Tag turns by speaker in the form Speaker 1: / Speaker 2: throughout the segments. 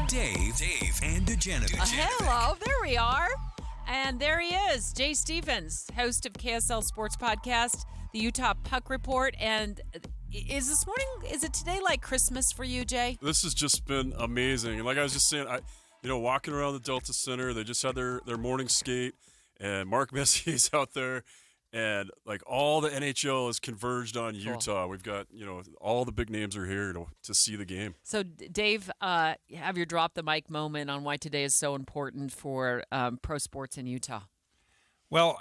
Speaker 1: Dave and Dujanovic.
Speaker 2: Hello, there we are. And there he is, Jay Stevens, host of KSL Sports Podcast, the Utah Puck Report. And is it today like Christmas for you, Jay?
Speaker 3: This has just been amazing. And like I was just saying, walking around the Delta Center, they just had their morning skate, and Mark Messier's out there. And, like, all the NHL has converged on Utah. Cool. We've got, all the big names are here to see the game.
Speaker 2: So, Dave, have your drop the mic moment on why today is so important for pro sports in Utah.
Speaker 4: Well,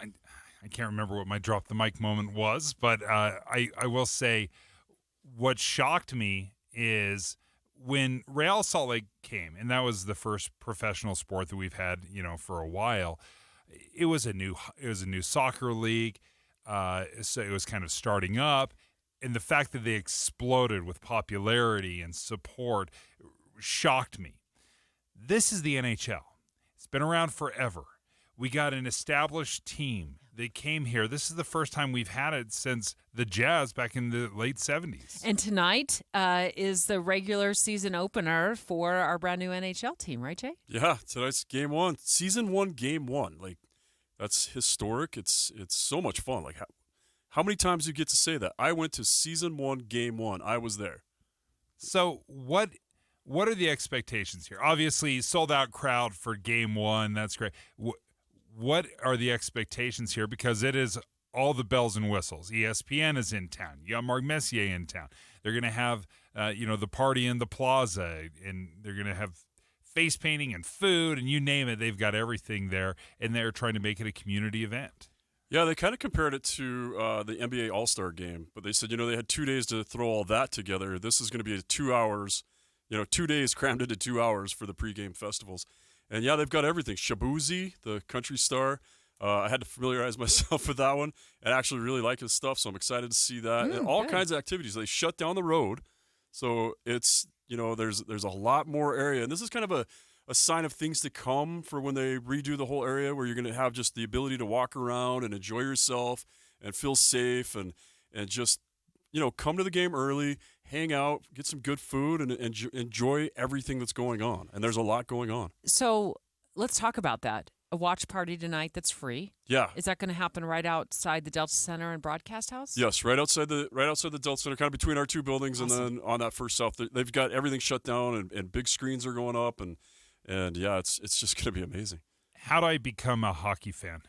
Speaker 4: I can't remember what my drop the mic moment was, but I will say what shocked me is when Real Salt Lake came, and that was the first professional sport that we've had, for a while. It was a new soccer league, so it was kind of starting up, and the fact that they exploded with popularity and support shocked me. This is the NHL. It's been around forever. We got an established team. They came here. This is the first time we've had it since the Jazz back in the late 70s.
Speaker 2: And tonight is the regular season opener for our brand new NHL team, right, Jay?
Speaker 3: Yeah, tonight's game one. Season 1, game 1. Like, that's historic. It's so much fun. Like, how many times do you get to say that? I went to season 1, game 1. I was there.
Speaker 4: So what are the expectations here? Obviously, sold out crowd for game 1. That's great. What are the expectations here? Because it is all the bells and whistles. ESPN is in town. You got Mark Messier in town. They're going to have, the party in the plaza, and they're going to have face painting and food, and you name it. They've got everything there, and they're trying to make it a community event.
Speaker 3: Yeah, they kind of compared it to the NBA All-Star game, but they said, they had 2 days to throw all that together. This is going to be 2 hours, 2 days crammed into 2 hours for the pregame festivals. And, yeah, they've got everything. Shabuzi, the country star, I had to familiarize myself with that one and actually really like his stuff, so I'm excited to see that. And all kinds of activities. They shut down the road, so it's, there's a lot more area. And this is kind of a sign of things to come for when they redo the whole area, where you're going to have just the ability to walk around and enjoy yourself and feel safe and just, come to the game early, hang out, get some good food, and enjoy everything that's going on. And there's a lot going on. So
Speaker 2: let's talk about that. A watch party tonight that's free.
Speaker 3: Yeah.
Speaker 2: Is that going to happen right outside the Delta Center and Broadcast House?
Speaker 3: Yes, right outside the Delta Center, kind of between our two buildings. Awesome. And then on that first south, they've got everything shut down, and big screens are going up, and yeah, it's just going to be amazing.
Speaker 4: How do I become a hockey fan?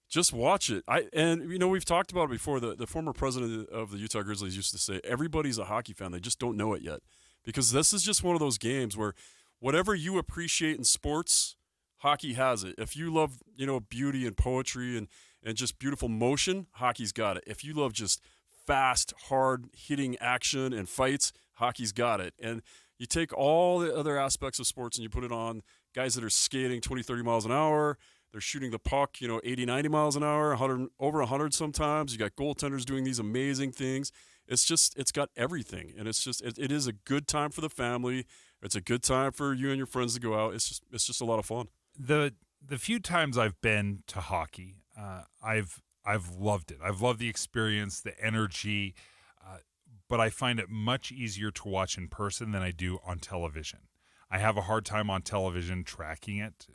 Speaker 3: Just watch it. We've talked about it before. The former president of the Utah Grizzlies used to say, everybody's a hockey fan. They just don't know it yet. Because this is just one of those games where whatever you appreciate in sports, hockey has it. If you love, beauty and poetry and just beautiful motion, hockey's got it. If you love just fast, hard-hitting action and fights, hockey's got it. And you take all the other aspects of sports and you put it on guys that are skating 20, 30 miles an hour. They're shooting the puck, 80, 90 miles an hour, 100, over 100 sometimes. You got goaltenders doing these amazing things. It's got everything. And it is a good time for the family. It's a good time for you and your friends to go out. It's just a lot of fun.
Speaker 4: The few times I've been to hockey, I've loved it. I've loved the experience, the energy, but I find it much easier to watch in person than I do on television. I have a hard time on television tracking it.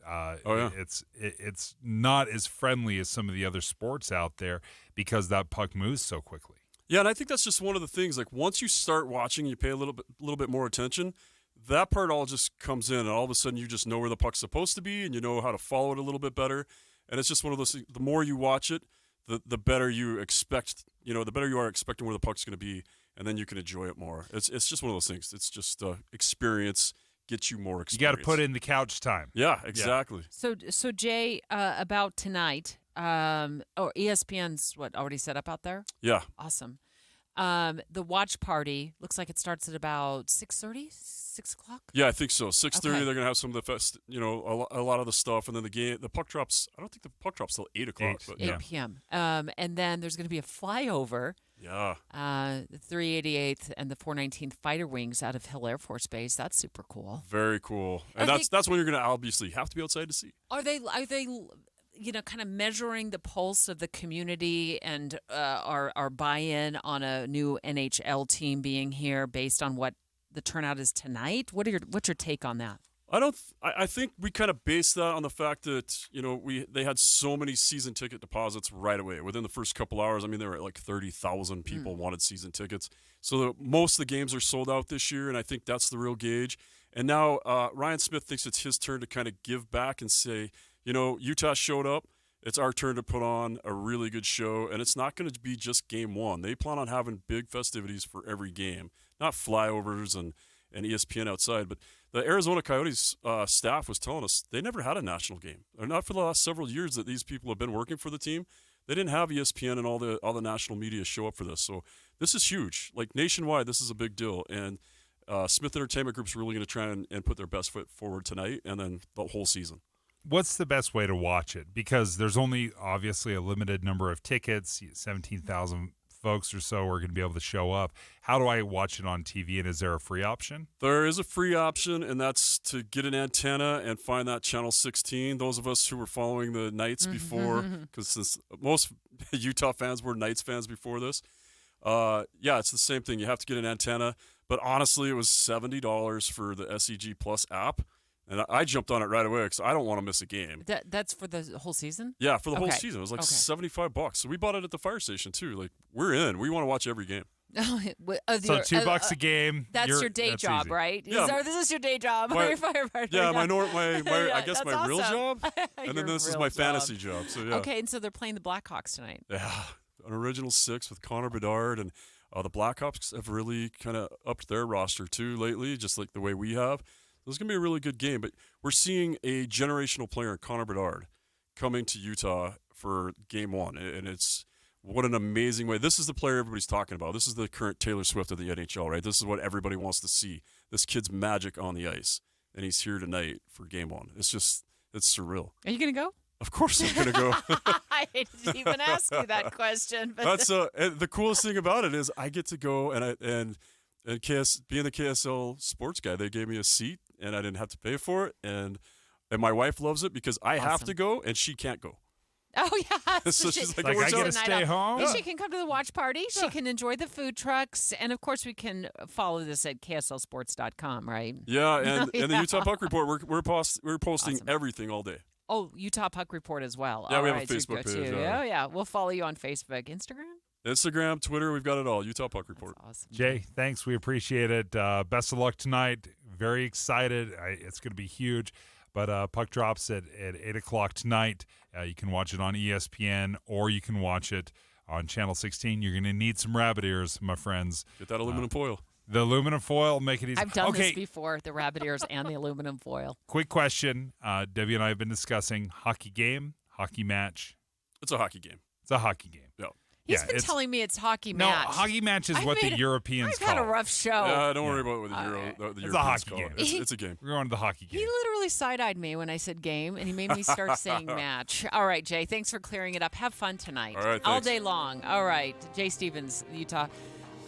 Speaker 4: It's not as friendly as some of the other sports out there because that puck moves so quickly.
Speaker 3: Yeah, and I think that's just one of the things. Like, once you start watching, you pay a little bit more attention. That part all just comes in, and all of a sudden you just know where the puck's supposed to be, and you know how to follow it a little bit better. And it's just one of those things. The more you watch it, the better you expect. The better you are expecting where the puck's going to be, and then you can enjoy it more. It's just one of those things. It's just experience. Get you more experience.
Speaker 4: You got to put in the couch time.
Speaker 3: Yeah, exactly.
Speaker 2: Yeah. So Jay, about tonight, ESPN's already set up out there?
Speaker 3: Yeah.
Speaker 2: Awesome. The watch party looks like it starts at about 6:30, 6 o'clock?
Speaker 3: Yeah, I think so. 6:30,
Speaker 2: okay.
Speaker 3: They're going to have some of the a lot of the stuff, and then the puck drops. I don't think the puck drops till 8 o'clock.
Speaker 2: 8 p.m. And then there's going to be a flyover.
Speaker 3: Yeah.
Speaker 2: The 388th and the 419th Fighter Wings out of Hill Air Force Base. That's super cool.
Speaker 3: Very cool. And that's when you're going to obviously have to be outside to see.
Speaker 2: Are they kind of measuring the pulse of the community and our buy-in on a new NHL team being here based on what the turnout is tonight? What's your take on that?
Speaker 3: I think we kind of based that on the fact that, they had so many season ticket deposits right away. Within the first couple hours, I mean, there were like 30,000 people wanted season tickets. So most of the games are sold out this year, and I think that's the real gauge. And now Ryan Smith thinks it's his turn to kind of give back and say, Utah showed up. It's our turn to put on a really good show, and it's not going to be just game one. They plan on having big festivities for every game, not flyovers and ESPN outside. But the Arizona Coyotes staff was telling us they never had a national game. Or not for the last several years that these people have been working for the team. They didn't have ESPN and all the national media show up for this. So this is huge. Like nationwide, this is a big deal. And Smith Entertainment Group's really going to try and put their best foot forward tonight and then the whole season.
Speaker 4: What's the best way to watch it? Because there's only obviously a limited number of tickets, 17,000 folks or so are going to be able to show up. How do I watch it on TV, and is there a free option?
Speaker 3: There is a free option, and that's to get an antenna and find that channel 16. Those of us who were following the Knights before, because since most Utah fans were Knights fans before this, it's the same thing. You have to get an antenna, but honestly, it was $70 for the SEG Plus app. And I jumped on it right away because I don't want to miss a game.
Speaker 2: That's for the whole season?
Speaker 3: Yeah, for the whole season. It was like $75. So we bought it at the fire station, too. Like, we're in. We want to watch every game.
Speaker 4: So $2 a game.
Speaker 2: That's your day job,
Speaker 4: easy.
Speaker 2: Right?
Speaker 3: Yeah.
Speaker 2: This is your day job. You're a firefighter.
Speaker 3: Yeah, I guess my real
Speaker 2: awesome.
Speaker 3: job. And then this is my fantasy job. So yeah.
Speaker 2: Okay, and so they're playing the Blackhawks tonight.
Speaker 3: Yeah, an original 6 with Conor Bard. And the Blackhawks have really kind of upped their roster, too, lately, just like the way we have. This is going to be a really good game, but we're seeing a generational player, Conor Bard, coming to Utah for game one, and it's what an amazing way. This is the player everybody's talking about. This is the current Taylor Swift of the NHL, right? This is what everybody wants to see. This kid's magic on the ice, and he's here tonight for game one. It's surreal.
Speaker 2: Are you going to go?
Speaker 3: Of course I'm going to go.
Speaker 2: I didn't even ask you that question. But
Speaker 3: That's and the coolest thing about it is I get to go and being the KSL sports guy, they gave me a seat and I didn't have to pay for it. And my wife loves it because I have to go and she can't go.
Speaker 2: Oh, yeah.
Speaker 3: So she's like,
Speaker 4: I got to stay home.
Speaker 2: Yeah. She can come to the watch party. She can enjoy the food trucks. And, of course, we can follow this at KSLSports.com, right?
Speaker 3: Yeah, and the Utah Puck Report, we're posting everything all day.
Speaker 2: Oh, Utah Puck Report as well.
Speaker 3: Yeah,
Speaker 2: all
Speaker 3: we
Speaker 2: right,
Speaker 3: have a Facebook page.
Speaker 2: Oh, yeah. We'll follow you on Facebook. Instagram,
Speaker 3: Twitter, we've got it all. Utah Puck Report.
Speaker 2: That's awesome.
Speaker 4: Jay, thanks. We appreciate it. Best of luck tonight. Very excited. It's going to be huge. But Puck drops at 8 o'clock tonight. You can watch it on ESPN or you can watch it on Channel 16. You're going to need some rabbit ears, my friends.
Speaker 3: Get that aluminum foil.
Speaker 4: The aluminum foil, make it easy.
Speaker 2: I've done this before, the rabbit ears and the aluminum foil.
Speaker 4: Quick question. Debbie and I have been discussing hockey game, hockey match.
Speaker 3: It's a hockey game.
Speaker 4: It's a hockey game.
Speaker 3: Yeah.
Speaker 2: He's been telling me it's hockey match.
Speaker 4: No, hockey match is what the Europeans call it.
Speaker 2: I've had a rough show.
Speaker 3: Yeah, don't worry about what the Europeans
Speaker 4: it's a hockey
Speaker 3: call
Speaker 4: game.
Speaker 3: it. It's a game.
Speaker 4: We're going to the hockey game.
Speaker 2: He literally side-eyed me when I said game, and he made me start saying match. All right, Jay, thanks for clearing it up. Have fun tonight.
Speaker 3: All right,
Speaker 2: all
Speaker 3: thanks.
Speaker 2: day long. All right, Jay Stevens, Utah,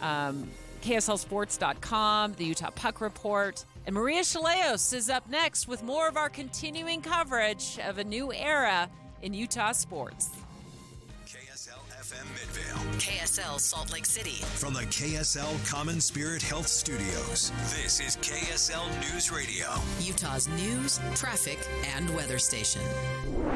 Speaker 2: KSLSports.com, the Utah Puck Report. And Maria Chaleos is up next with more of our continuing coverage of a new era in Utah sports.
Speaker 1: KSL-FM Midvale.
Speaker 5: KSL Salt Lake City.
Speaker 1: From the KSL Common Spirit Health Studios, this is KSL News Radio.
Speaker 5: Utah's news, traffic, and weather station.